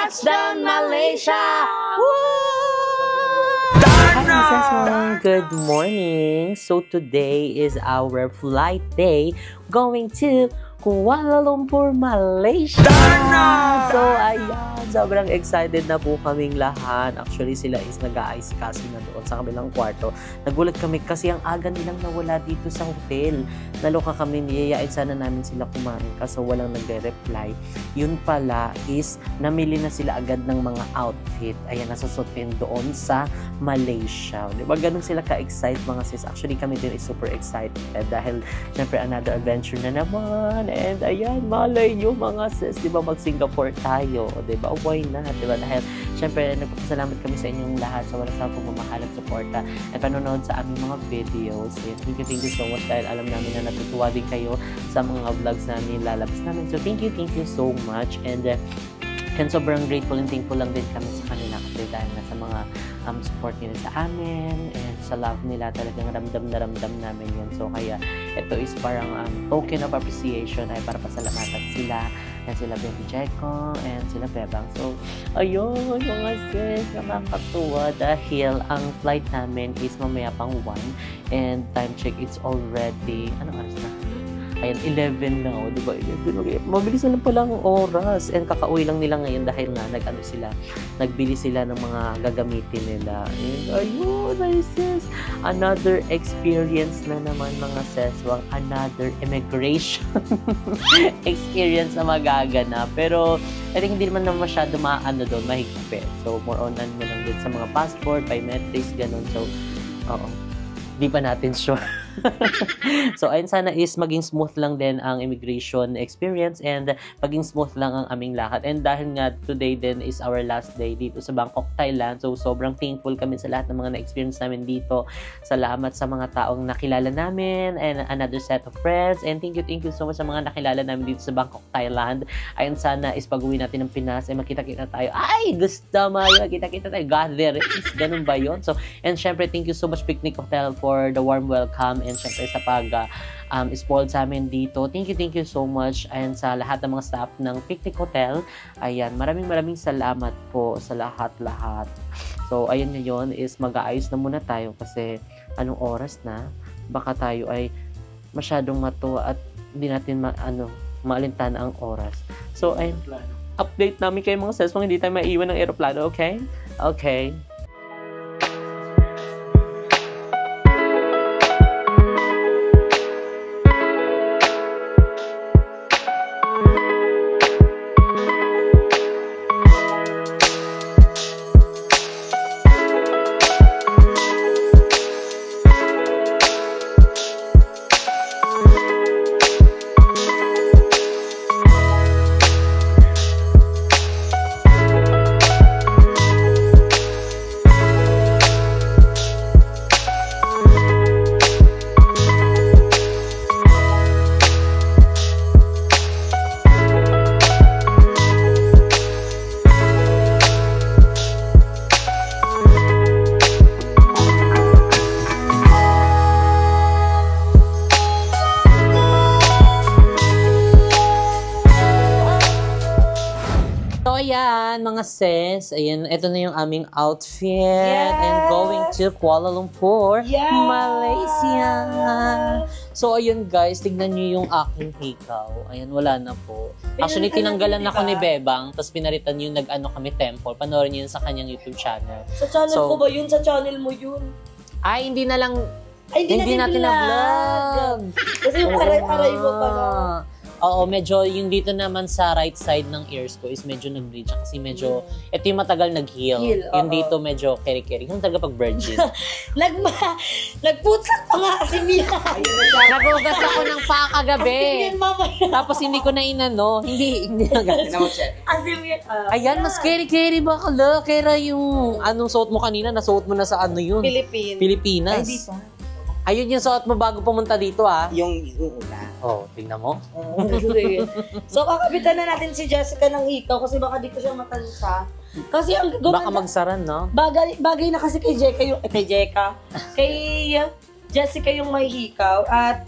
Touchdown Malaysia! Hi, good morning. So today is our flight day going to Kuala Lumpur, Malaysia. So ayan, sobrang excited na po kaming lahat. Actually sila is nag-a-ice kasi na doon sa kabilang kwarto. Nagulat kami kasi ang aga nilang nawala dito sa hotel. Naloka kami, niyayain sana namin sila kumain kaso walang nagre-reply. Yun pala is namili na sila agad ng mga outfit. Ayan, nasusutin doon sa Malaysia. Diba ganun sila ka-excite mga sis? Actually kami din is super excited dahil syempre another adventure na naman. And ayan, malay nyo mga sis, diba mag-Singapore tayo, diba? Why not, diba? Dahil syempre nagpapasalamat kami sa inyong lahat sa walang sawang pagmamahal at suporta at panonood sa aming mga videos. And thank you so much dahil alam namin na natutuwa din kayo sa mga vlogs namin lalabas namin. So thank you so much. And sobrang grateful and thankful lang din kami sa kanila kasi dahil nasa mga support nila sa amin and sa love nila talagang ramdam na ramdam namin yun. So kaya ito is parang token of appreciation ay para pasalamatan sila and sila Baby Jeko and sila Bebang. So ayun mga sis, nakakatuwa dahil ang flight namin is mamaya pang 1 and time check it's already anong oras na? Ayan, 11 now, diba? 11, okay. Mabilis na lang palang oras. And kakauwi lang nila ngayon dahil nga nagbili sila ng mga gagamitin nila. And ayun, ay sis, another experience na naman mga seswang, another immigration experience na magaganap. Pero, I think hindi naman masyado doon, mahigpit. So, more on lang din sa mga passport, biometrics, ganun. So, oo. Di pa natin sure. So, ayun sana is maging smooth lang din ang immigration experience and maging smooth lang ang aming lakad. And dahil nga today din is our last day dito sa Bangkok, Thailand. So, sobrang thankful kami sa lahat ng mga na-experience namin dito. Salamat sa mga taong nakilala namin and another set of friends. And thank you so much sa mga nakilala namin dito sa Bangkok, Thailand. Ayun sana is pag-uwi natin ng Pinas ay makita-kita tayo. Ay, gusto mayo, kita-kita tayo. God, there is. Ganun ba yun? So, and syempre, thank you so much Picnic Hotel for the warm welcome and syempre sa pag-spoiled sa amin dito. Thank you so much and sa lahat ng mga staff ng Picnic Hotel. Ayan, maraming salamat po sa lahat-lahat. So, ayun ngayon is mag-aayos na muna tayo kasi anong oras na? Baka tayo ay masyadong matuwa at hindi natin maalintana ang oras. So, ayun, update namin kayo mga sis kung hindi tayo maiwan ng aeroplano, okay? Okay. Ayan, mga sis. Ayan, ito na yung aming outfit. Yes! And going to Kuala Lumpur, yes! Malaysia. So, ayun guys, tignan nyo yung aking hikaw. Ayan, wala na po. Actually, tinanggalan ako ni Bebang, tapos pinaritan yung nag-ano kami temple. Panoorin nyo yun sa kanyang YouTube channel. Sa channel ko ba yun? Sa channel mo yun? Ay, hindi na lang. Ay, hindi natin na-vlog. Kasi yung aray-aray mo pala. Oo, medyo yung dito naman sa right side ng ears ko is medyo nag-bleach kasi medyo, ito yung matagal nag-heal. Yung dito medyo keri-keri. Yung talaga pag virgin. Nagputsak pa nga kasi Mia. Nagugas ako ng paa kagabi. Tapos hindi ko na inano. Hindi nagas. Ayan, mas keri-keri ba kala? Kaya yung anong suot mo kanina, nasuot mo na sa ano yun? Pilipinas. Ay, di pa. Ayun yung suot mo bago pumunta dito, ah. Yung una. Oh, tingnan mo. So, kakabitan na natin si Jessica ng hikaw kasi baka dito siya matansa. Kasi ang gumanda, baka magsaran, no? Bagay na kasi kay Jessica yung may hikaw. At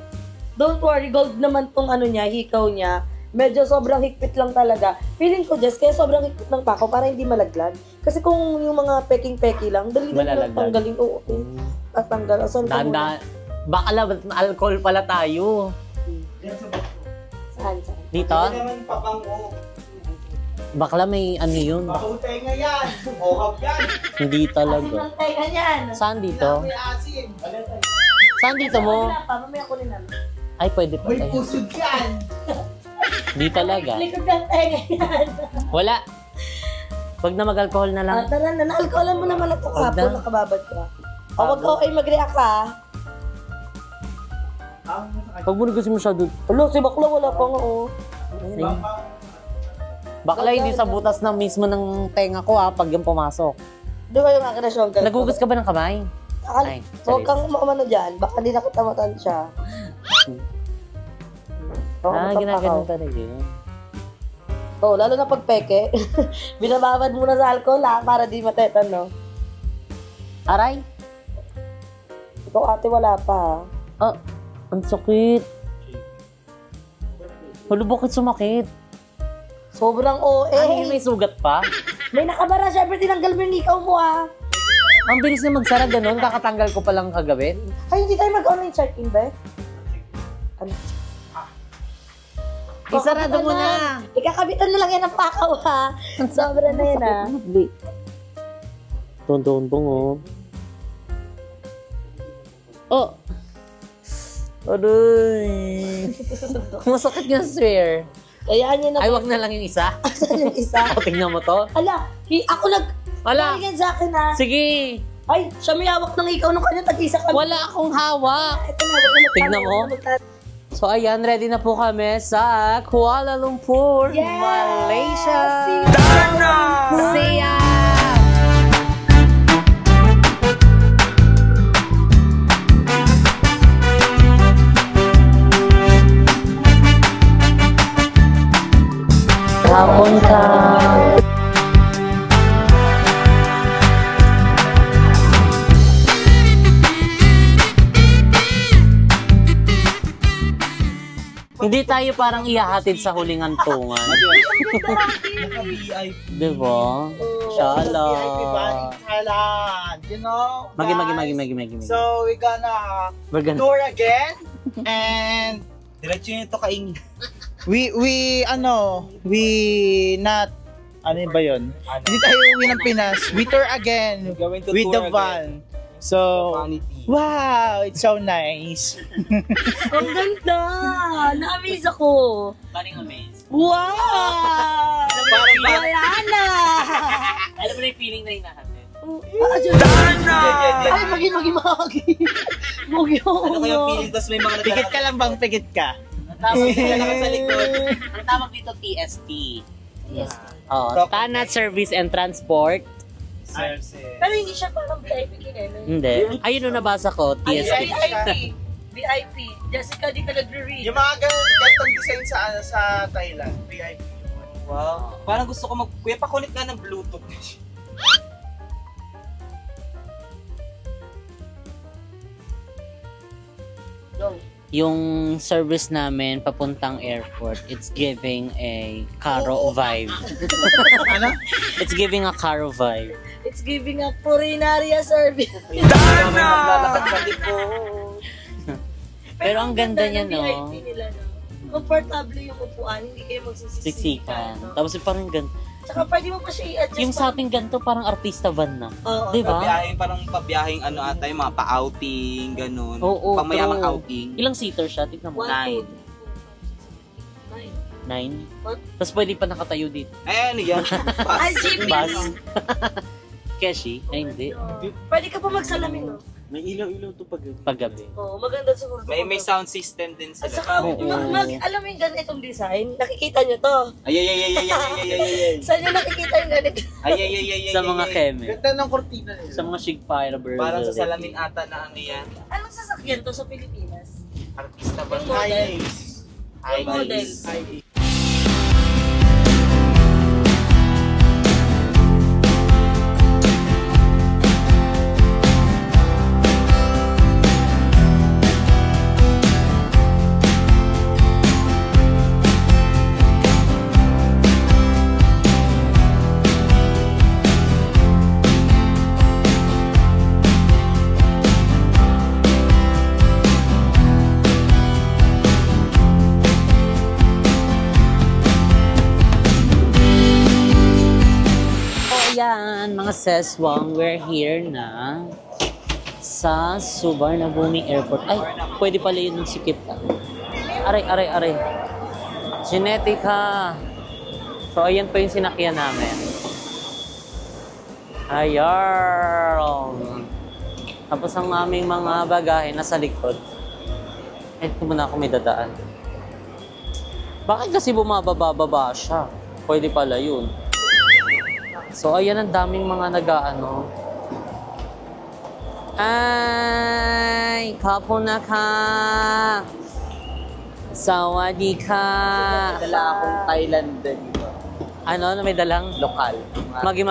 don't worry, gold naman tong ano niya, hikaw niya. medyo sobrang higpit lang talaga. Feeling ko, Jess, kaya sobrang higpit ng pako para hindi malaglag. Kasi kung yung mga peking-peki lang, dali na lang tanggalin. Oo, okay. Tatanggal. Asan ka muna? Baka alcohol pala tayo. Saan? Dito? Hindi naman pabango. Bakla may ano yun. Pakutay nga yan. Ohab yan. Hindi Asin talaga. ng tenga yan. Saan dito? May asin. Saan dito mo? Wala pa, mamaya kunin namin. Ay, pwede pa May tayo. pusod yan. Di talaga. Likod ng tenga yan. Wala. Wag na mag-alcohol na lang. Tara na, naalkoholan mo naman ito Wag kapon, na. nakababad ka. O, wag ka okay mag-react ka. Pag mo gusto mo siya doon. Alo, si Bakla wala pa nga, oh. Bakla hindi sa butas ng mismo ng tenga ko pag yung pumasok. Di ba yung akin na siyang Nagugas ka ba ng kamay? Ay, Huwag sorry. kang umano dyan, baka hindi nakatamatan siya. Ginagano talaga yun. Oo, lalo na pag peke. Binababad muna sa alcohol para di matetan, no? Aray! Ikaw ate wala pa. Ang sakit. Hulo, bakit sumakit? Sobrang OA. Ay, may sugat pa? May nakabara, syempre tinanggal mo yung ikaw mo Ang bilis na magsara ganun, kakatanggal ko pa lang kagabi. Ay, hindi tayo mag-online check-in, be? Ano? Isarado mo na. Ikakabitan na lang yan ang pakaw, ha? Sobra na yan, ha? Tonton Oh! Aray! Masakit nga, swear. Kaya niya na. Ay, wag na lang yung isa. Asan yung isa? O, tingnan mo to. Ala, ako Wala. Yan sa akin, ha? Sige. Ay, siya may hawak ng ikaw nung kanya, tag-isa kami. Wala akong hawak. Ito na, wag na Tignan mo. So, ayan, ready na po kami sa Kuala Lumpur, Yes! Malaysia. See you! See ya! Hapon ka. Hindi tayo parang ihahatid sa huling antungan. Naka-VIP. Diba? Shala. VIP Bali Thailand. You know? Magi. So, we're gonna We're gonna... tour again. And diretso nyo ito kain. We not, ano ba yun? Hindi tayo uwi ng Pinas. We tour again with the van. So, wow, it's so nice. Ang ganda! Na-amaze ako! Paring amaze. Wow! Wala na! Alam mo na yung feeling na hinahatid. Ay, magi. Mugi ako. Ano kaya feeling? Tapos may mga Pikit ka lang bang pikit ka? Tapos naglalakad sa likod. Ang tawag dito, TST. Tanat Service and Transport. Pero hindi siya parang VIP kinelo. Hindi. Ayun yung nabasa ko, Ay, TST. VIP. Jessica, di ka nag-read. Yung mga ganitong design sa Thailand. VIP. Wow. Parang gusto ko Kuya, pakunik nga ng Bluetooth. Yung service namin papuntang airport, it's giving a Caro vibe. Ano? It's giving a Caro vibe. It's giving a Purinaria service. Maglalakad sa likod. Pero ang ganda niya, ng no? VIP nila, no? Komportable yung upuan, hindi kayo magsisiksikan. Siksikan. No? Tapos yung parang ganito. Tsaka pwede mo pa siya i-adjust. Yung sa ating ganito, parang artista van na. Oo. Di ba? Parang pabiyahing ano ata yung mga pa-outing, ganun. Oo, Pamayamang true. outing. Ilang seater siya? Tignan mo. 1, 2, 9. What? Tapos pwede pa nakatayo dito. Eh, ano yan? Ay, GP! Bus. Keshi? Ay, hindi. Pwede ka pa magsalamin, no? May ilaw-ilaw to Paggabi. Oo, maganda siguro. May sound system din At sila. saka, Oo. alam mo yung ganitong design, nakikita nyo to. Ay. Saan nyo nakikita yung ganito? Ay. Sa mga keme. Ganda ng kortina nila. Sa mga Shig Firebird. Parang sa salamin ata na ano yan. Anong sasakyan to sa Pilipinas? Artista ba? Yung model. High Model. ayan, mga seswang, we're here na sa Suvarnabhumi Airport. Ay, pwede pala yun ng sikip. Aray. Genetica. So, ayan po yung sinakyan namin. Ayan. Tapos ang aming mga bagahe nasa likod. Ito muna ako may dadaan. Bakit kasi bumababa siya? Pwede pala yun. So, ayan ang daming mga nag-ano. Ay, kapuna ka. Sawadika. Dala akong Thailand din. Ano? May dalang? Lokal. Magi.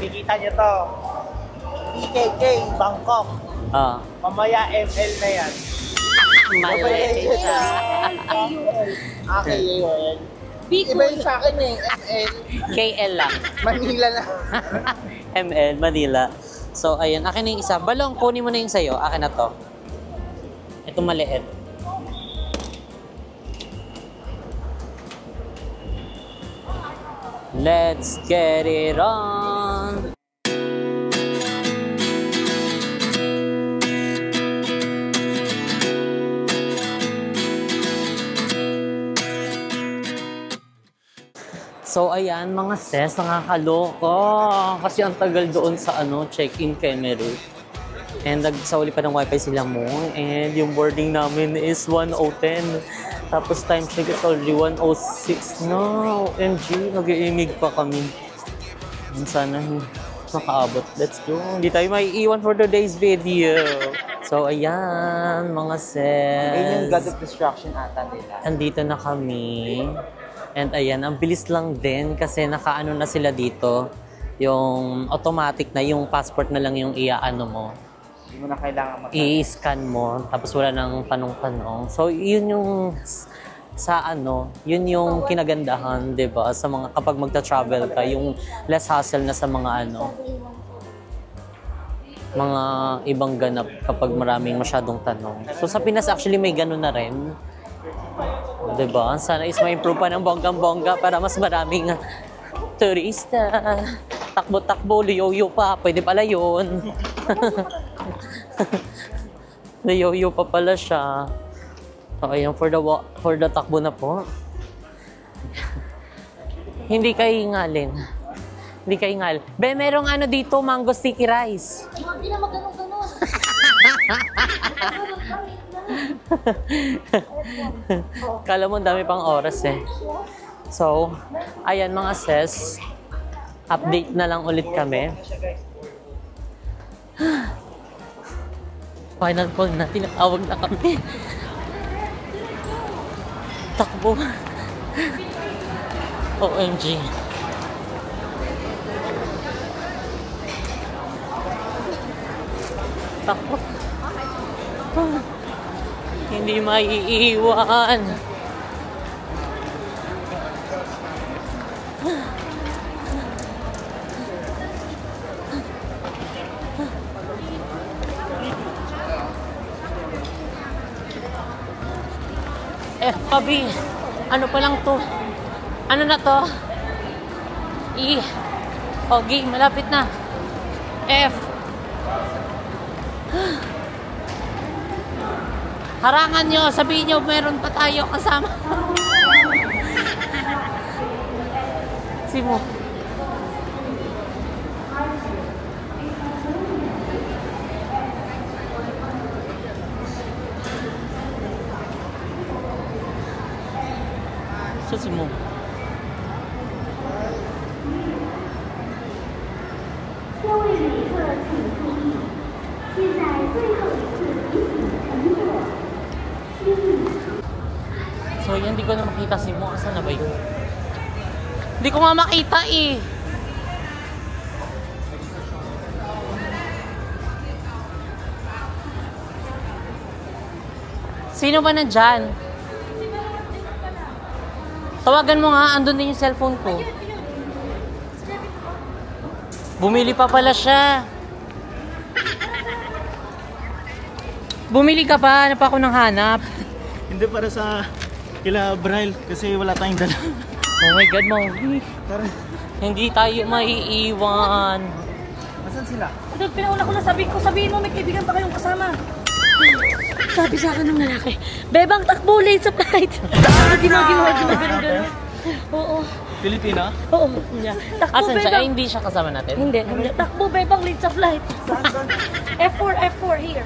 Kikita nyo to. PKK, Bangkok. Ah. Mamaya ML na yan. Mali siya. AKAOL. Iba yung sa akin eh, ML. KL lang. Manila na. ML, Manila. So, ayun. Akin na yung isa. Balong, kunin mo na yung sayo. Akin na to. Ito maliit. Let's get it on! So, ayan, mga sis, nakakaloko. Kasi ang tagal doon sa check-in Kemeru. And nagsauli pa ng wifi sila mo. And yung boarding namin is 1:10. Tapos time check is already 1:06. No, OMG, nag-iimig pa kami. Sana makaabot. Let's go. Hindi tayo maiiwan for today's video. So, ayan, mga sis. Ayun yung God of Destruction ata nila. Andito na kami. And ayan, ang bilis lang din kasi nakaano na sila dito. Yung automatic na, yung passport na lang yung iaano mo. Hindi mo na kailangan I-scan mo, tapos wala nang tanong-tanong. So, yun yung yun yung kinagandahan, 'di ba? Sa mga kapag magta-travel ka, yung less hassle na sa mga mga ibang ganap kapag maraming masyadong tanong. So, sa Pinas actually may ganun na rin. Diba? Sana is ma-improve pa ng bonggang-bongga para mas maraming turista. Takbo-takbo, liyoyo pa. Pwede pala yun. Liyoyo pa pala siya. So, ayan, for the takbo na po. Hindi kayo ingalin. Hindi kayo ingalin. Be, merong dito, mango sticky rice. Hindi na magano'n-ganon. Kala mo dami pang oras eh. So, ayan mga sis. Update na lang ulit kami. Final call na, tinatawag na kami. Takbo. OMG. Takbo. Hindi maiiwan. Pabi, ano pa lang to? Ano na to? Okay, malapit na. F. Harangan nyo, sabihin nyo, meron pa tayo kasama. Simo. Simo. So, yan, hindi ko na makita si Mo. Saan na ba yun? Hindi ko nga makita eh. Sino ba nandyan? Tawagan mo nga, andun din yung cellphone ko. Bumili pa pala siya. Bumili ka pa? Ano pa ako nang hanap? Hindi para sa kila Braille kasi wala tayong dala. Oh my God, Mauvi. Hindi tayo maiiwan. Asan sila? Ito, pinauna ko na sabihin mo, may kaibigan pa kayong kasama. Sabi sa akin ng lalaki, Bebang, takbo, late sa flight. Ginawa. Oo. Pilipina? Oo. Yeah. Takbo, Asan siya? Bebang. Hindi siya kasama natin? Hindi. Takbo, Bebang, late sa flight. F4 here.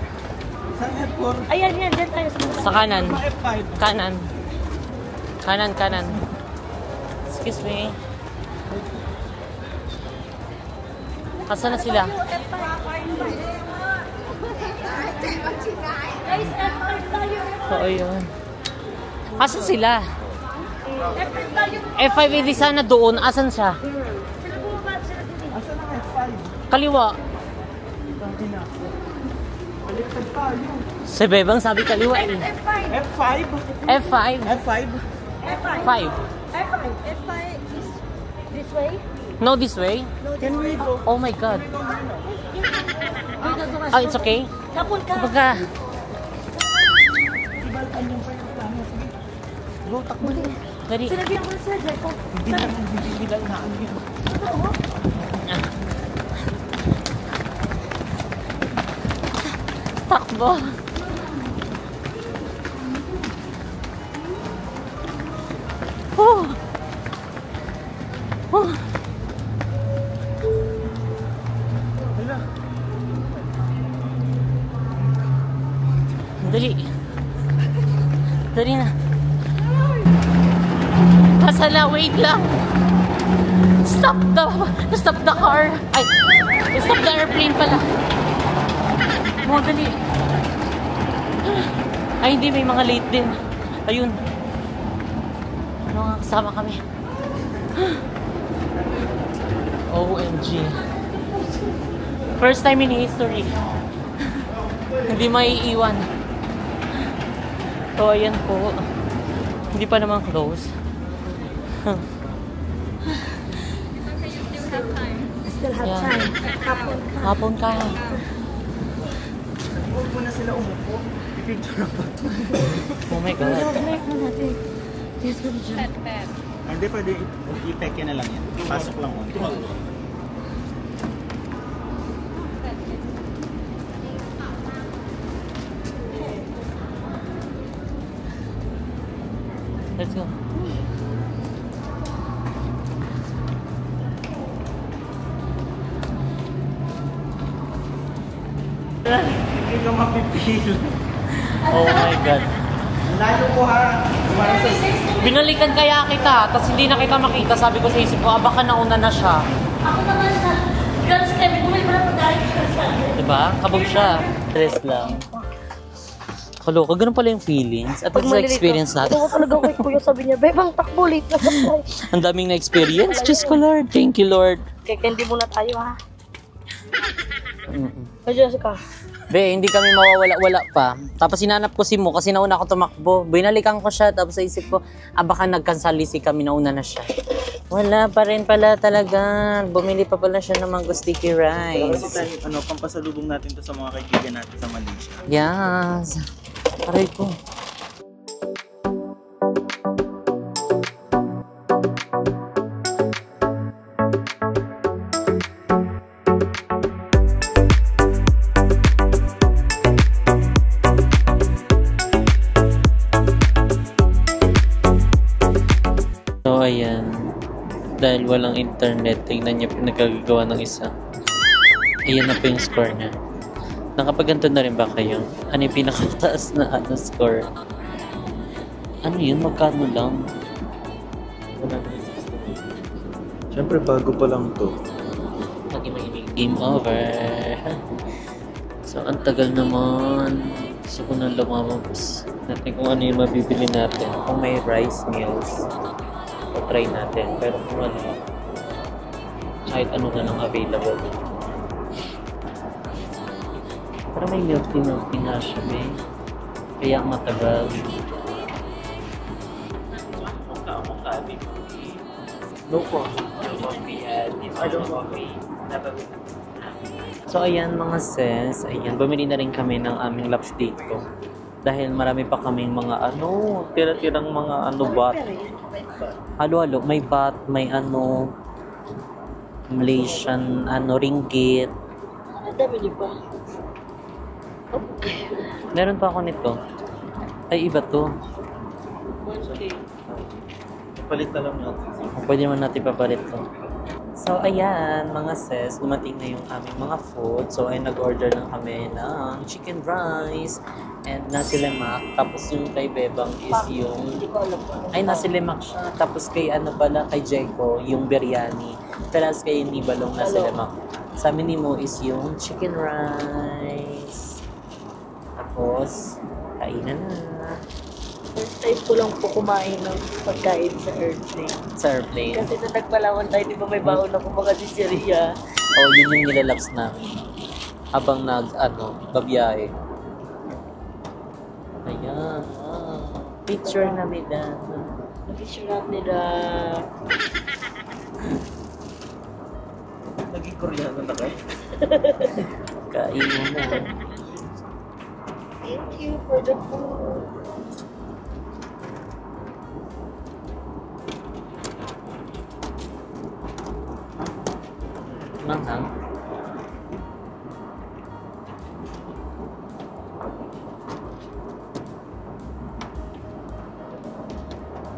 Saan F4? Ayan, dyan tayo sa mga. Sa kanan. F5. Kanan. Excuse me. Asan na sila? Guys, F5 tayo. Oo, yun. Asan sila? F5 tayo. F5 hindi sana doon. Asan siya? Sila bumaba, sila dito. Asan ang F5? Kaliwa. Baliktad tayo. Si Bebang sabi kaliwa eh. F5. F5? F5. F5? F5 is this way. No, this way. Can we go? Oh my God. Oh, it's okay. Kapon ka. Kapagka. Go, takbo. Dali. Sinabihan ko na sila, Jeko. Hindi na ano yun. Takbo. Oh. Oh. Dali. Dali na. Kasala, wait lang. Stop the car. Ay, stop the airplane pala. Oh, dali. Ay, hindi, may mga late din. Ayun. Ano nga, kasama kami. OMG. First time in history. Hindi maiiwan. So, ayan po. Hindi pa naman close. Still have Yeah. time. Kapon ka. Hapon ka. Huwag mo na sila umupo. I-picture na pa. Oh my God. Break na natin. Yes, good job. Hindi pwede i-peke na lang yan. Pasok lang mo. Let's go. Hindi ka mapipil. Oh my God. Layo ko ha. Binalikan kaya kita, tapos hindi na kita makita. Sabi ko sa isip ko, baka nauna na siya. Ako naman sa God step, bumay pa na pag-ayos ka sa akin. Diba? Kabog siya. Stress lang. Kaloka, ganun pala yung feelings. At sa experience natin. Ito ko talaga kay Kuya, sabi niya, Bebang, takbo, late na sa flight. Ang daming na-experience. Diyos ko, Lord. Thank you, Lord. Kaya candy muna tayo, ha? Medyo ka. Be, hindi kami mawawala-wala pa. Tapos sinanap ko si Mo kasi nauna ako tumakbo. Binalikan ko siya, tapos sa isip ko, baka nagkansalisi kami, nauna na siya. Wala pa rin pala talaga. Bumili pa pala siya ng mango sticky rice. Kasi tayo, pampasalubong natin to sa mga kaibigan natin sa Malaysia. Yes. Aray ko. So, ayan. Dahil walang internet, tingnan niyo pinagagawa ng isa. Ayan na po yung score niya. Nakapaganto na rin ba kayo? Ano yung pinakataas na score? Ano yun? Magkano lang? Siyempre, bago pa lang to. Game over. So, ang tagal naman. Gusto ko na lumamabas. Natin kung ano yung mabibili natin. Kung may rice meals, o try natin. Pero kung ano, kahit ano na lang available. Pero may milk tea nga siya, eh. Kaya matagal. No coffee. I don't coffee. So ayan mga sis, ayan, bumili na rin kami ng aming laps dito. Dahil marami pa kaming mga tira-tirang mga bat. Halo-halo. May baht, may ano, Malaysian, ano, ringgit. Ang dami niyo pa. Meron pa ako nito. Ay, iba to. 1K. Palit na lang natin. Pwede naman natin papalit to. So, ayan, mga sis, dumating na yung aming mga food. So, ay nag-order lang kami ng chicken rice and nasi lemak. Tapos yung kay Bebang is yung... Hindi ko alam po. Ay, nasi lemak siya. Tapos kay ano pala, kay Jeko, yung biryani. Tapos kay Nibalong nasi lemak. Sa amin ni Mo is yung chicken rice. Tapos, kainan na. First time ko lang po kumain ng pagkain sa airplane. Sa airplane. Kasi nung nagpalawan tayo, di ba may baon ako mga chicheria? Oh, yun yung nilalaps namin. Habang babiyahe. Ayan. Picture na nila. Nag-issue natin nila. Naging Koreano na kayo. Kainin mo. Thank you for the food. Manghang.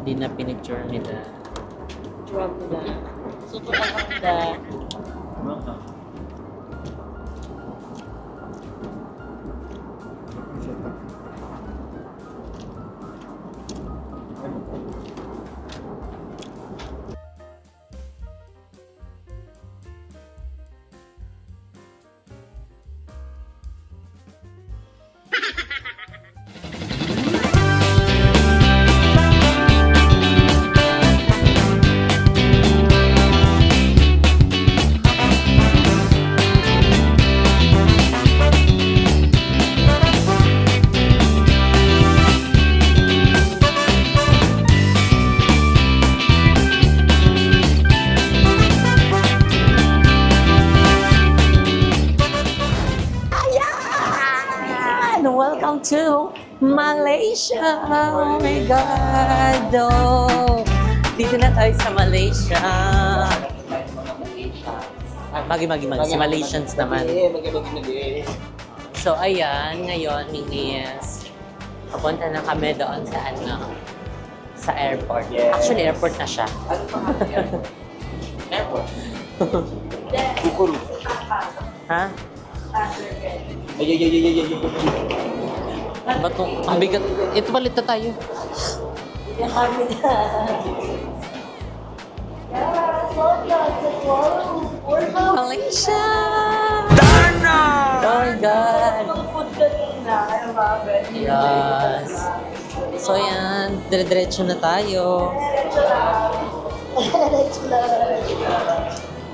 Hindi na pinicture nila. Drug nila. Super maganda. Welcome to Malaysia! Oh my God! Oh, dito na tayo sa Malaysia. Magi. Si Malaysians naman. So, ayan. Ngayon is papunta na kami doon sa sa airport. Actually, airport na siya. Airport. Ha? Ay. Ba't ang bigat? Ito palit na tayo. Yan kami na. Malaysia! Darna! Oh my God! Mga food kanina. Ano ba? Yes. So yan, dire-diretso na tayo.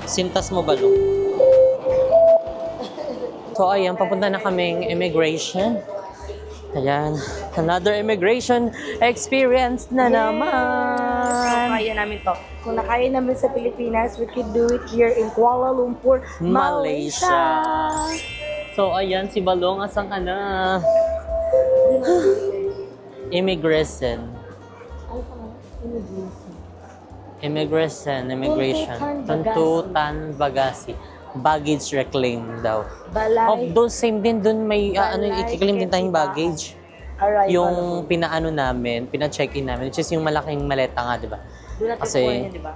Sintas mo ba, Lu? So ayan, papunta na kaming immigration. Ayan, another immigration experience na naman. Kaya namin to. Kung nakaya namin sa Pilipinas, we could do it here in Kuala Lumpur, Malaysia. So ayan, si Balong, asang ka na? Immigration. Immigration. Tuntutan Bagasi. Baggage reclaim daw. Balay. Doon, same din, doon may Balay, ikiklaim din tayong baggage. Arrival. Yung pinaano namin, pina-check-in namin, which is yung malaking maleta nga, di ba? Doon natin Kasi, kukunin, di ba?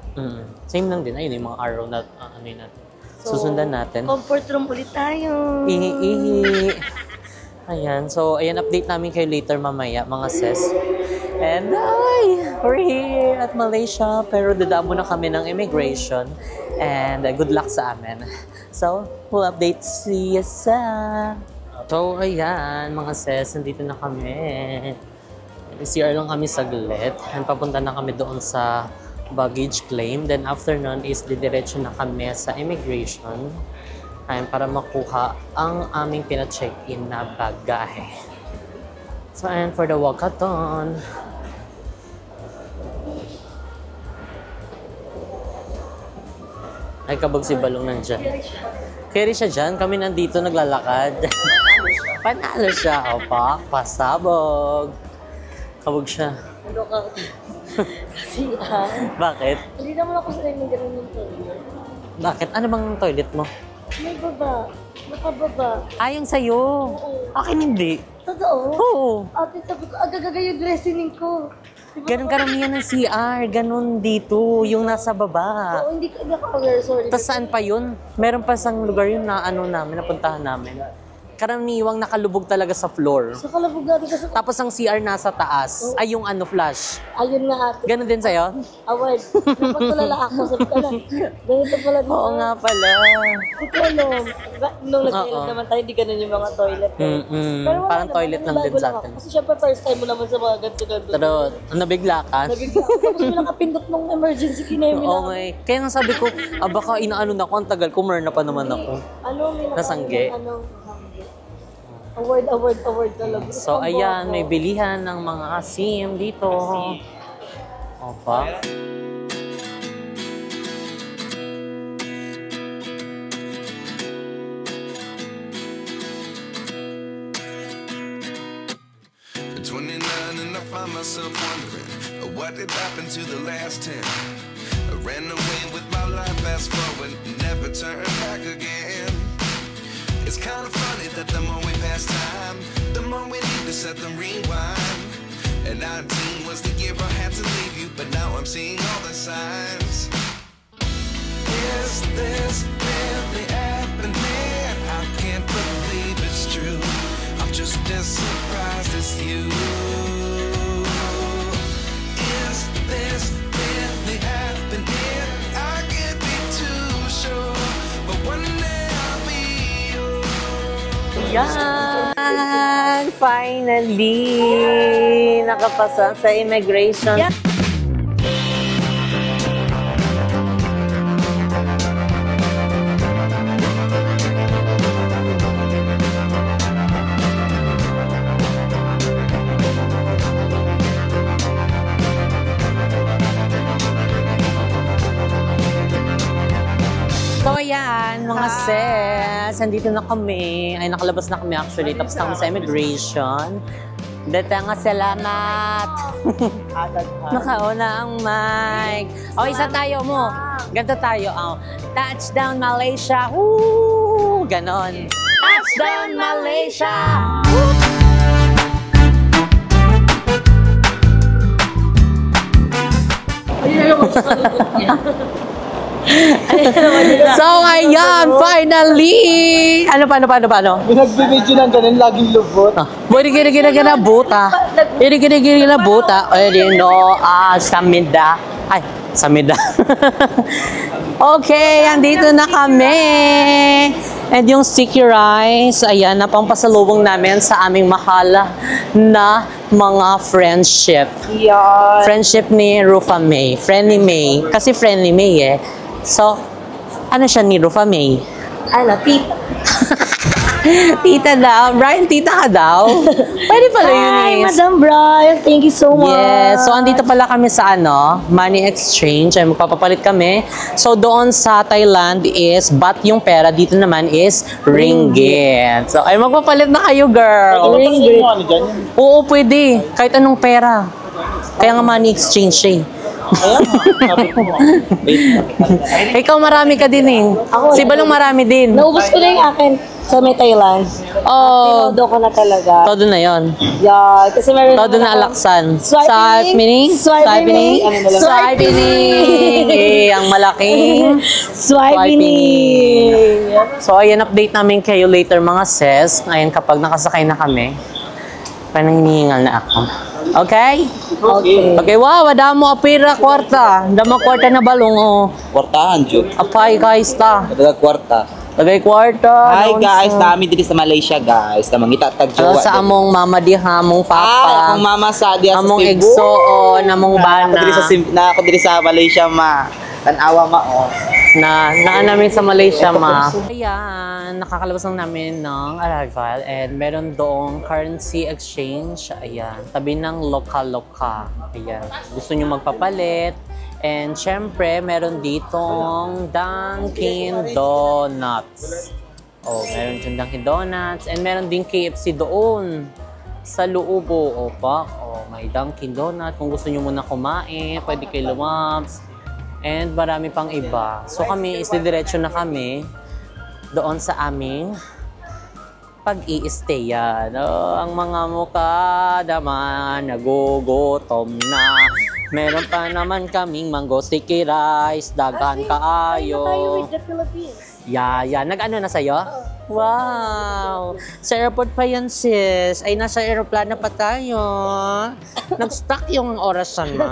same lang din. Ayun yung mga araw na ano yun natin. Susundan natin. Comfort room ulit tayo. Ihi. Ayan. So, ayan, update namin kayo later mamaya, mga sis. And, we're here at Malaysia. Pero dadaan muna kami ng immigration. And good luck sa amin. So, we'll update si Yesa. So, ayan, mga sis, nandito na kami. CR lang kami saglit. And papunta na kami doon sa baggage claim. Then after nun is didiretso na kami sa immigration. Ayan, para makuha ang aming pina-check-in na bagahe. So, ayan, for the walkathon. Ay, kabog si Balong nandyan. Carry siya dyan. Kami nandito naglalakad. Panalo siya. Opa, pasabog. Kabog siya. Kasi Bakit? hindi naman ako sanay ng ganun yung toilet. Bakit? Ano bang toilet mo? May baba. Nakababa. Yung sa'yo. Oo. Akin hindi. Totoo? Oo. Ate, sabi ko, agagaga yung dressing ko. Diba? Ganun karamihan ng CR. Ganun dito. Yung nasa baba. Oo, hindi ako aware, sorry. Tapos saan pa yun? Meron pa isang lugar yun na napuntahan namin. Karaniwang nakalubog talaga sa floor. Sa kalabog natin kasi, Tapos ang CR nasa taas. Ay, yung flash. ayun nga ate. Ganun din sa'yo? Award. Napagtulala ako. Sabi ko lang, ganito pala dito. Oo nga pala. Hindi ko alam. Nung nag-toilet Oo. naman tayo, hindi ganun yung mga toilet. Parang naman, toilet lang din bago sa ako. atin. Kasi syempre first time mo naman sa mga ganito-ganito. Pero, nabigla ka? Nabigla ako. Tapos may nakapindot nung emergency kinemi Oo na. nga eh. Kaya nga sabi ko, baka inaano na ako, ang tagal ko, na pa naman ako. Ano, may Nasangge. Award talaga. So, ayan, may bilihan ng mga asim dito. Opa. At 29 and I find myself wondering what did happen to the last 10. I ran away with my life, fast forward, never turn back again. It's kind of funny that the more we pass time, the more we need to set them rewind. And 19 was the year I had to leave you, but now I'm seeing all the signs. Is this really happening? I can't believe it's true. I'm just as surprised as you. Is this really happening? I can't be too sure, but one day I'll be yours. Yan! Finally! Nakapasa sa immigration. Yeah. So ayan, mga sis, andito na kami. Ay, nakalabas na kami actually. Tapos na kami sa immigration. Dito nga, salamat. Nakauna ang mic. O, isa tayo mo. Ganito tayo. Touchdown Malaysia. Woo! Ganon. Touchdown Malaysia! Woo! So, ayan, finally! Paano? Pinagbibidyo ng ganun, laging lubot. Gina buta. Gina buta. Samida. Ay, samida. Okay, andito na kami. And yung sticky rice, ayan, napampasalubong namin sa aming mahal na mga friendship. Yeah. Friendship ni Rufa May. Friend ni May. Kasi friend ni May eh. So, ano siya ni Rufa May? Ano, tita. Tita daw. Brian, tita ka daw? Pwede pala yun Hi, eh. Madam Brian. Thank you so much. Yes. So, andito pala kami sa money exchange. Ay, magpapapalit kami. So, doon sa Thailand is baht yung pera. Dito naman is ringgit. So, ay, magpapalit na kayo, girl. Ringgit. Ano dyan? Oo, pwede. Kahit anong pera. Kaya nga money exchange eh. Ayan nga, sabi ko. Ikaw marami ka din eh. Si Balong marami din. Naubos ko na yung akin sa may Thailand. Oh, Tinodo ko na talaga. todo na yon. Yeah, kasi meron Todo na akong alaksan. Swiping. Swiping. Ano na lang? Swiping. Eh, ang malaking swiping. So, ayan, update namin kayo later mga sis. Ngayon, kapag nakasakay na kami, parang hinihingal na ako. Okay? Okay. Okay, wow, damo apira kwarta. Damo kwarta na balong, oh. Kwartahan, Ju. Apay, guys, ta. Kadaga kwarta. Tagay kwarta. Hi doon guys, sa- dami diri sa Malaysia guys. Namang itatag Hello jowa. sa among mama di ha, among Ah, papa. kung mama sa diya sa Among Cebu. igsoon, among Ako diri sa bana. ako diri sa Malaysia ma. Tanawa ma oh. Na namin sa Malaysia, ma. Ayan, nakakalabas lang namin ng arrival and meron doong currency exchange. Ayan, tabi ng loka-loka. Ayan, gusto nyo magpapalit. And syempre, meron ditong Dunkin Donuts. Oh, meron dyan Dunkin Donuts. And meron din KFC doon. Sa Loobo, opak. Oh, may Dunkin Donut. Kung gusto nyo muna kumain, pwede kay Lumabs. And marami pang iba. So kami, isdidiretso na kami doon sa aming pag-i-stayan. Oh, ang mga mukha naman nagugutom na. Meron pa naman kaming mango sticky rice, dagan kaayo. Tayo with the Philippines. Yeah. Nag-ano na sa'yo? Wow! Sa airport pa yan, sis. Ay, nasa aeroplano pa tayo. Nag-stuck yung orasan na.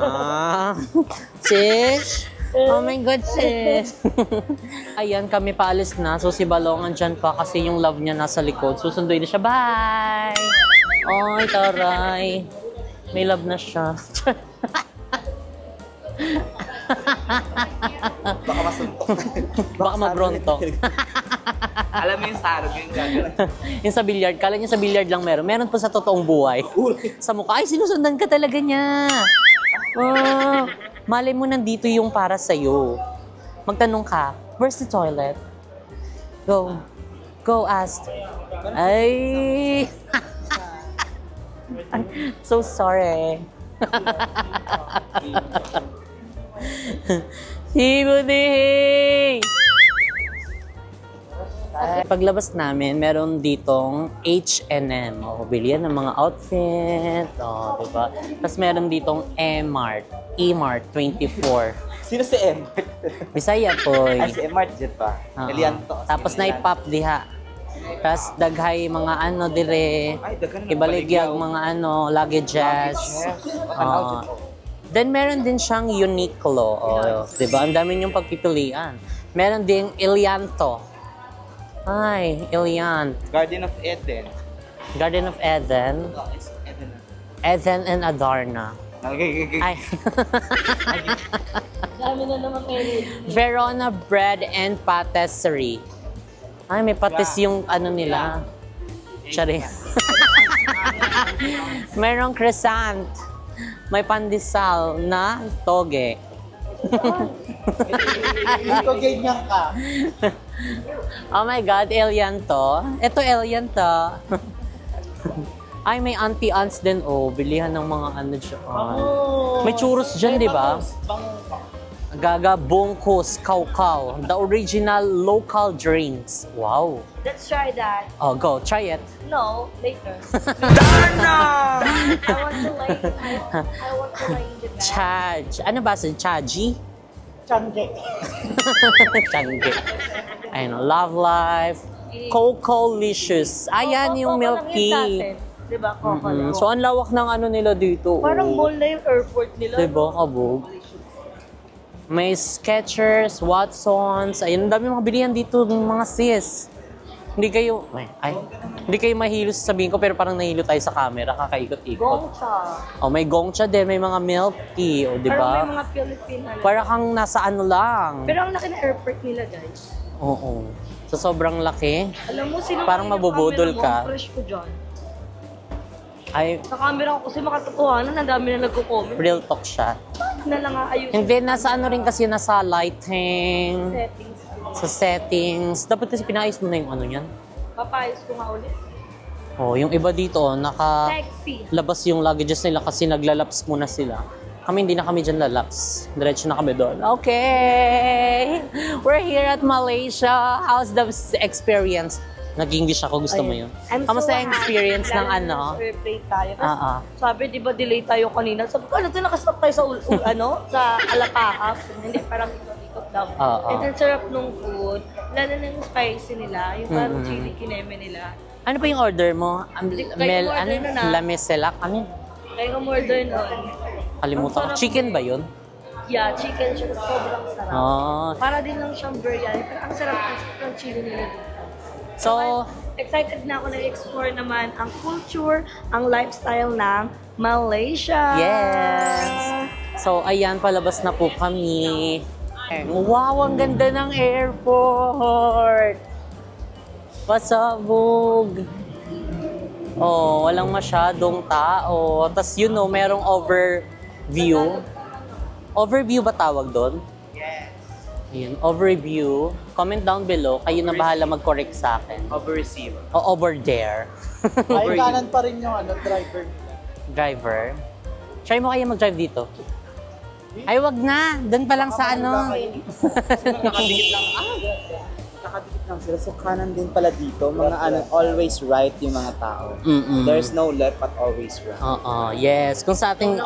Sis? Oh my God, sis. Ayan, kami paalis na. So, si Balongan dyan pa kasi yung love niya nasa likod. Susunduin na siya. Bye! Oy, taray. May love na siya. Baka masuntok. Baka mabrontok. Alam mo yung sarog yung gagawin. Yung sa billiard, kala niya sa billiard lang meron. Meron pa sa totoong buhay. Sa mukha, ay sinusundan ka talaga niya. Oh, malay mo nandito yung para sa'yo. Magtanong ka, where's the toilet? Go ask. Ay! I'm so sorry. Hibudihing! Paglabas namin, meron ditong H&M. O, bilihan ng mga outfit. O, diba? Tapos meron ditong E-Mart. E-Mart 24. Sino si M? Bisaya po. Ay, si M-Mart dyan pa. Elianto. Tapos na-pop diha. Tapos daghay mga ano dire. Ay, daghan na Ibaligyag mga ano, luggages. Then meron din siyang Uniqlo. Oh, 'di ba? Ang dami niyong pagpipilian. Meron ding Elianto. Ay, Eliant. Garden of Eden. Garden of Eden. Eden and Adarna. Ay. Dami na naman kayo. Verona Bread and Patisserie. Ay, may patis yung ano nila. Sorry. Merong croissant. May pandesal na toge. Ito ganyan ka. Oh my God, alien to. Ito alien to. Ay, may auntie-aunts din. Oh, bilihan ng mga ano dyan. May churros dyan, di ba? Gaga Bongkos Kaukaw. The original local drinks. Wow. Let's try that. Oh, go. Try it. No, later. Darna! I want to like, I want to like in the back. Chaj. Ano ba? Chaji? Changge. Changge. Ayun, Love Life. Coco-licious. Ayan yung milk tea. Diba? Coco lang. So, ang lawak ng ano nila dito. Parang oh. mall na yung airport nila. Diba, kabog? May Skechers, Watsons. Ayun, ang dami mga bilihan dito ng mga sis. Hindi kayo, hindi kayo mahilos sabihin ko, pero parang nahilo tayo sa camera, kakaikot-ikot. Gongcha. Oh, may Gongcha din, may mga milk tea, o, di Parang may ba? mga Philippine halos. Para kang nasa ano lang. Pero ang laki na airport nila, guys. Oo. So, sobrang laki. Alam mo, sino Parang mabubudol ka. Crush ko dyan. Ay, Sa camera ko kasi makatotohanan, ang dami na nagko-comment. real talk siya. Na lang ayusin Hindi, nasa ano rin kasi, nasa lighting, settings. sa settings. Dapat kasi pinayos mo na yung ano yan. Papayos ko nga ulit. Oh, yung iba dito, Sexy. labas yung luggages nila kasi naglalaps muna sila. Kami, hindi na kami dyan lalaps. Diretso na kami doon. Okay! We're here at Malaysia. How's the experience? Nag-English ako. Gusto mo yun? Kamusta yung experience ng ano? Airplane tayo. Tapos, Ah. sabi, di ba delay tayo kanina? Sabi ko, ano ito, nakastop tayo sa, sa Alapahap. Hindi, parang ikot daw. And ang sarap nung food. Lalo na yung spicy nila. Yung parang chili kineme nila. Ano pa yung order mo? Kayo order na na. Lameselak? Ano? Kaya ka order nun. Kalimutan ko. Chicken ba yun? Yeah, chicken siya. Sobrang sarap. Oh. Para din lang siyang biryani. Pero ang sarap ng chili nila dito. So, Excited na ako na explore naman ang culture, ang lifestyle ng Malaysia. yes! So, ayan, palabas na po kami. Wow, ang ganda ng airport! Pasabog! Oh, walang masyadong tao. Tapos, you know, merong overview. Overview ba tawag doon? Yes. Ayun, overview. Comment down below. Kayo na bahala mag-correct sa akin. Over-receive. O over there. Ay, kanan pa rin yung driver nila. Driver. Try mo kaya mag-drive dito. Ay, wag na. Doon pa lang sa ano. Nakadikit lang. Nakadikit lang sila. So kanan din pala dito. Mga always right yung mga tao. There's no left but always right. Oo, yes. Kung sa ating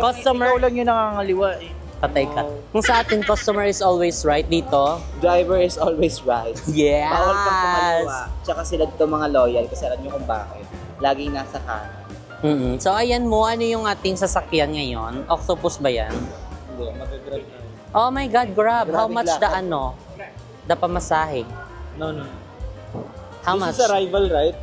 customer... Ikaw lang yung nakangaliwa eh. Patay ka. Kung sa ating customer is always right dito. Driver is always right. Yes! Bawal kang kumaliwa. Tsaka sila dito mga loyal kasi alam nyo kung bakit. Laging nasa kanan. So ayan mo, ano yung ating sasakyan ngayon? Octopus ba yan? Hindi, mag-grab na. Oh my God, Grab. How Grabe much lakad. the ano? The pamasahe? No. How much? This is arrival, right?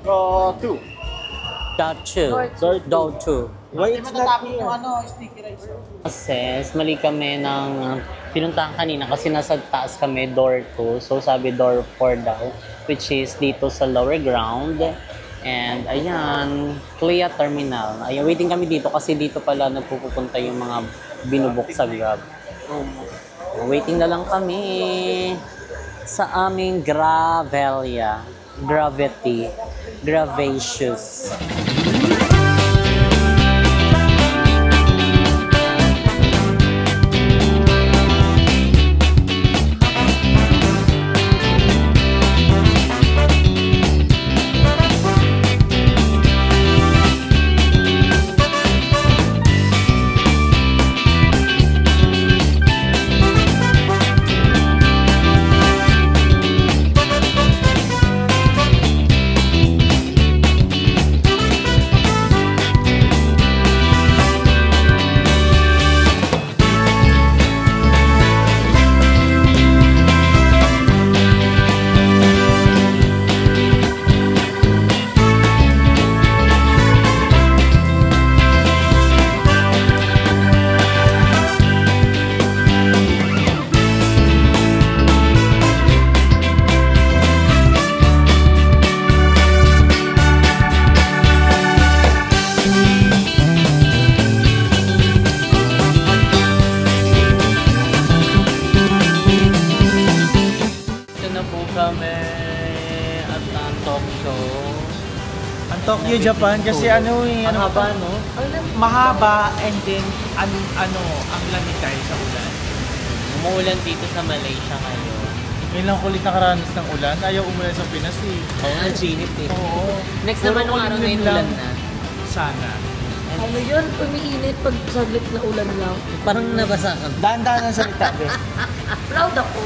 Go 2. Dot 2. Dot 2. Why it's not here? Sticky rice. Sis, mali kami ng pinuntahan kanina kasi nasa taas kami, door 2. So sabi door 4 daw, which is dito sa lower ground. And ayan, Clea Terminal. Ayan, waiting kami dito kasi dito pala nagpupunta yung mga binubok sa Grab. Waiting na lang kami sa aming Gravelia. Gravity. Gravacious. Tokyo, Japan kasi ano eh, Ang haba, no? mahaba and then ang lamig tayo sa ulan. Umuulan dito sa Malaysia ngayon. Ngayon lang kulit nakaranas ng ulan. Ayaw umulan sa Pinas eh. Oo, ang chinit eh. Oo. Next naman nung araw na yung ulan na. Sana. Ano yun? Umiinit pag saglit na ulan lang. Parang nabasa ka. Dahan-dahan ang salita, be. Proud ako.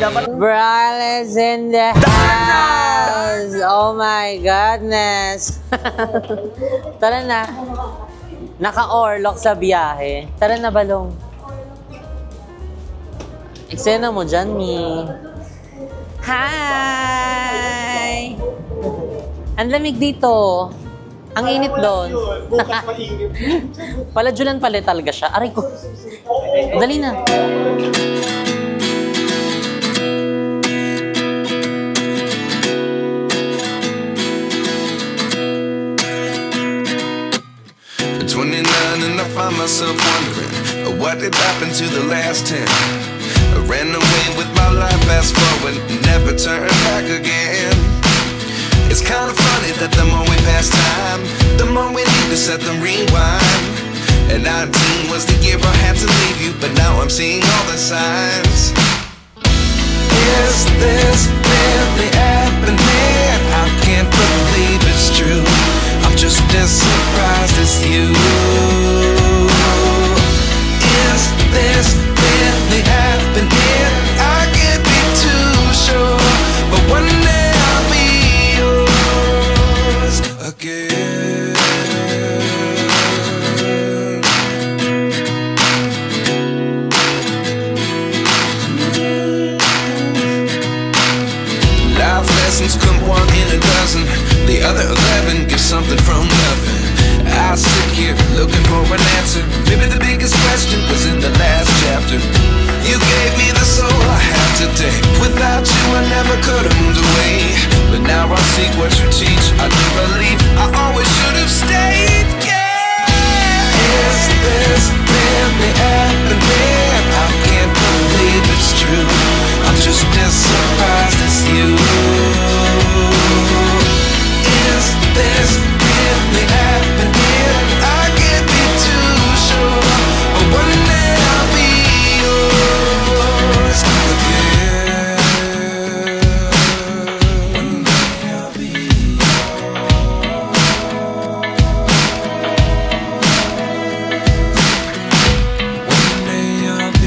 Dapat Bral is in the house! Oh my goodness! Tara na. Naka-orlok sa biyahe. Tara na, Balong. Eksena mo dyan, Mi. Hi! Ang lamig dito. Ang init doon. Paladyulan pala talaga siya. Aray ko. Dali na. At 29 and I find myself wondering what did happen to the last 10. I ran away with my life, fast forward, never turn back again. It's kind of funny that the more we pass time, the more we need to set the rewind. And 19 was the year I had to leave you, but now I'm seeing all the signs. Is this really happening? I can't believe it's true. I'm just as surprised as you. Is this really happening? I can't be too sure, but one day I'll be yours again. Life lessons come one in a dozen. The other 11 get something from nothing. I sit here looking for an answer. Maybe the biggest question was in the last chapter. You gave me the soul I have today. Without you I never could have moved away. But now I see what you teach. I do believe I always should have stayed. Yeah. Is this really happening? I can't believe it's true. I'm just as surprised as you. Is this really happening? I can't be too sure, but one day I'll be yours again. One day I'll be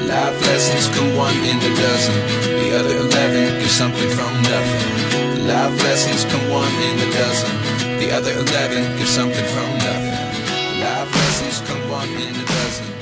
life lessons come one in a dozen. The other 11 give something from nothing. Life lessons come one in a dozen. The other 11 give something from nothing. Life lessons come one in a dozen.